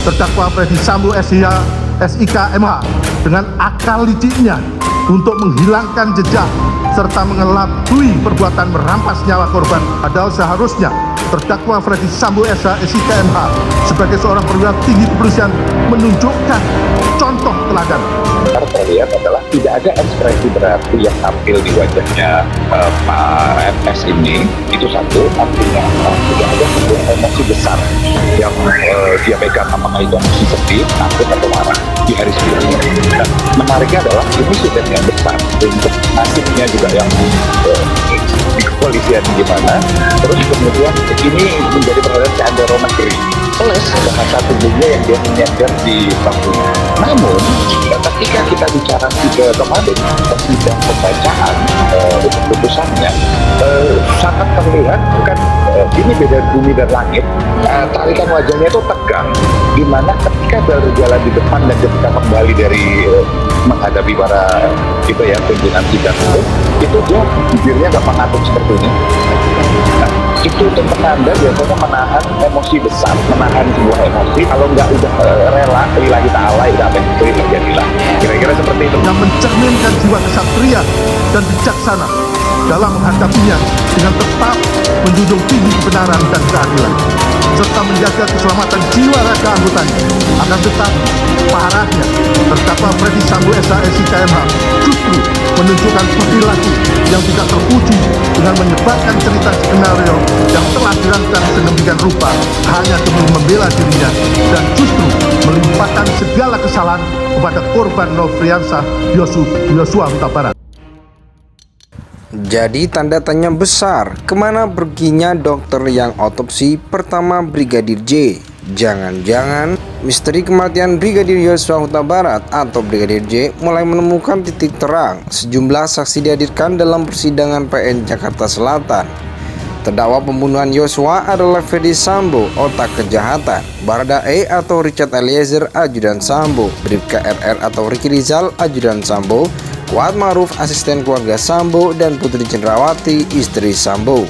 Terdakwa Ferdi Sambo SIK MH dengan akal liciknya untuk menghilangkan jejak serta mengelabui perbuatan merampas nyawa korban, padahal seharusnya terdakwa Ferdi Sambo SIK MH sebagai seorang perwira tinggi kepolisian menunjukkan contoh teladan. Yang terlihat adalah tidak ada ekspresi berarti yang tampil di wajahnya Pak FS ini. Itu satu, artinya tidak ada sebuah emosi besar yang dia pegang, apakah itu emosi sedih, takut atau marah di hari sebelumnya. Nah, menariknya adalah ini sudah yang besar untuk nasibnya juga yang di kepolisian gimana. Terus kemudian ini menjadi perhatian Chandra Negeri plus bahasa tubuhnya yang dia menyadar di panggung. Namun ketika kita bicara kemarin sidang pembacaan putusannya sangat terlihat kan ini beda bumi dan langit. Tarikan wajahnya itu tegang, dimana ketika berjalan di depan dan ketika kembali dari menghadapi para pimpinan sidang itu dia bibirnya nggak mengatur seperti ini. Nah, itu untuk penanda biasanya menahan emosi besar, menahan sebuah emosi. Kalau nggak udah rela, lillahi ta'ala, udah apa yang terjadilah. Kira-kira seperti itu. Yang mencerminkan jiwa kesatria dan bijaksana dalam menghadapinya dengan tetap menjunjung tinggi kebenaran dan keadilan, serta menjaga keselamatan jiwa raga anggotanya. Akan tetapi, parahnya, terdakwa Ferdi Sambo SIK MH justru menunjukkan perilaku yang tidak terpuji dengan menyebarkan cerita skenario yang telah dirancang sedemikian rupa hanya demi membela dirinya dan justru melimpahkan segala kesalahan kepada korban Nofriansah Yosua Huta Barat. Jadi tanda tanya besar, kemana perginya dokter yang otopsi pertama Brigadir J? Jangan-jangan misteri kematian Brigadir Yosua Huta Barat atau Brigadir J mulai menemukan titik terang. Sejumlah saksi dihadirkan dalam persidangan PN Jakarta Selatan. Terdakwa pembunuhan Yosua adalah Ferdi Sambo, otak kejahatan, Baradae atau Richard Eliezer, ajudan Sambo, Bribka RR atau Ricky Rizal, ajudan Sambo, Kuat Ma'ruf, asisten keluarga Sambo, dan Putri Cendrawati, istri Sambo.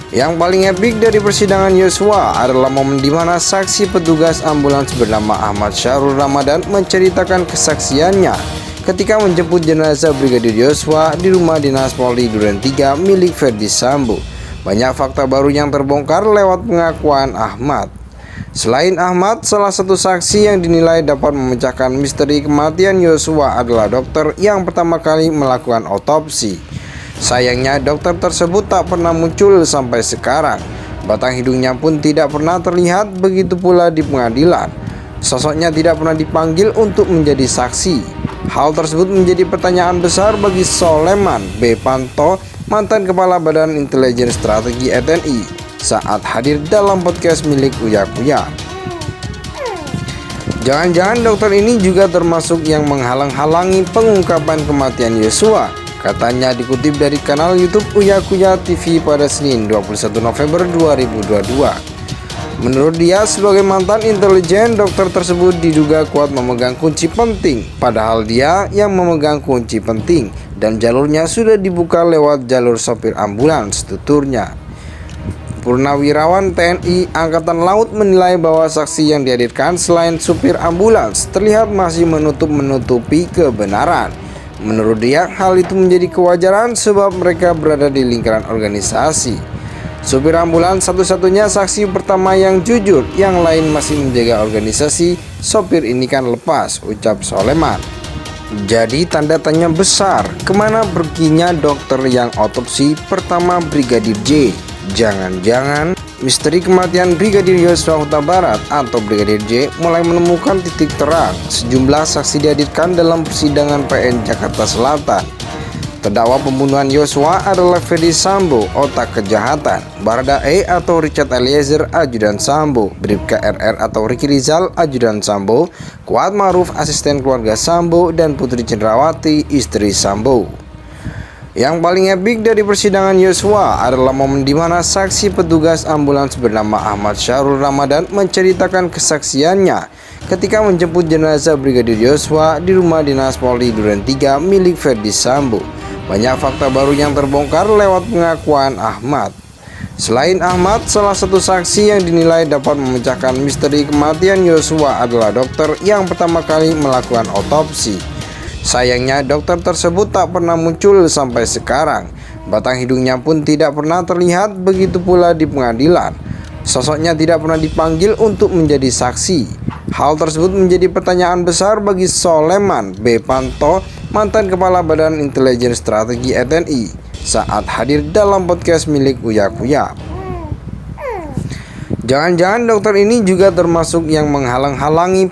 Yang paling epik dari persidangan Yosua adalah momen di mana saksi petugas ambulans bernama Ahmad Syahrul Ramadan menceritakan kesaksiannya ketika menjemput jenazah Brigadir Yosua di rumah dinas Polri Duren 3 milik Ferdi Sambo. Banyak fakta baru yang terbongkar lewat pengakuan Ahmad. Selain Ahmad, salah satu saksi yang dinilai dapat memecahkan misteri kematian Yosua adalah dokter yang pertama kali melakukan otopsi. Sayangnya dokter tersebut tak pernah muncul sampai sekarang. Batang hidungnya pun tidak pernah terlihat, begitu pula di pengadilan. Sosoknya tidak pernah dipanggil untuk menjadi saksi. Hal tersebut menjadi pertanyaan besar bagi Soleman B. Panto, mantan Kepala Badan Intelijen Strategi TNI, saat hadir dalam podcast milik Uya Kuya. Jangan-jangan dokter ini juga termasuk yang menghalang-halangi pengungkapan kematian Yosua. Katanya dikutip dari kanal YouTube Uya Kuya TV pada Senin 21 November 2022. Menurut dia, sebagai mantan intelijen, dokter tersebut diduga kuat memegang kunci penting, padahal dia yang memegang kunci penting dan jalurnya sudah dibuka lewat jalur sopir ambulans, tuturnya. Purnawirawan TNI Angkatan Laut menilai bahwa saksi yang dihadirkan selain supir ambulans terlihat masih menutupi kebenaran. Menurut dia, hal itu menjadi kewajaran sebab mereka berada di lingkaran organisasi. Supir ambulans satu-satunya saksi pertama yang jujur, yang lain masih menjaga organisasi. Sopir ini kan lepas, ucap Soleman. Jadi tanda tanya besar, kemana perginya dokter yang otopsi pertama Brigadir J? Jangan-jangan misteri kematian Brigadir Yosua Huta Barat atau Brigadir J mulai menemukan titik terang. Sejumlah saksi dihadirkan dalam persidangan PN Jakarta Selatan. Terdakwa pembunuhan Yosua adalah Ferdi Sambo, otak kejahatan, Baradae atau Richard Eliezer, ajudan Sambo, Bribka RR atau Ricky Rizal, ajudan Sambo, Kuat Ma'ruf, asisten keluarga Sambo, dan Putri Cendrawati, istri Sambo. Yang paling epik dari persidangan Yosua adalah momen di mana saksi petugas ambulans bernama Ahmad Syahrul Ramadan menceritakan kesaksiannya ketika menjemput jenazah Brigadir Yosua di rumah dinas Polri Duren 3 milik Ferdi Sambo. Banyak fakta baru yang terbongkar lewat pengakuan Ahmad. Selain Ahmad, salah satu saksi yang dinilai dapat memecahkan misteri kematian Yosua adalah dokter yang pertama kali melakukan otopsi. Sayangnya dokter tersebut tak pernah muncul sampai sekarang. Batang hidungnya pun tidak pernah terlihat, begitu pula di pengadilan. Sosoknya tidak pernah dipanggil untuk menjadi saksi. Hal tersebut menjadi pertanyaan besar bagi Soleman B. Panto, mantan Kepala Badan Intelijen Strategi TNI, saat hadir dalam podcast milik Uya Kuya. Jangan-jangan dokter ini juga termasuk yang menghalang-halangi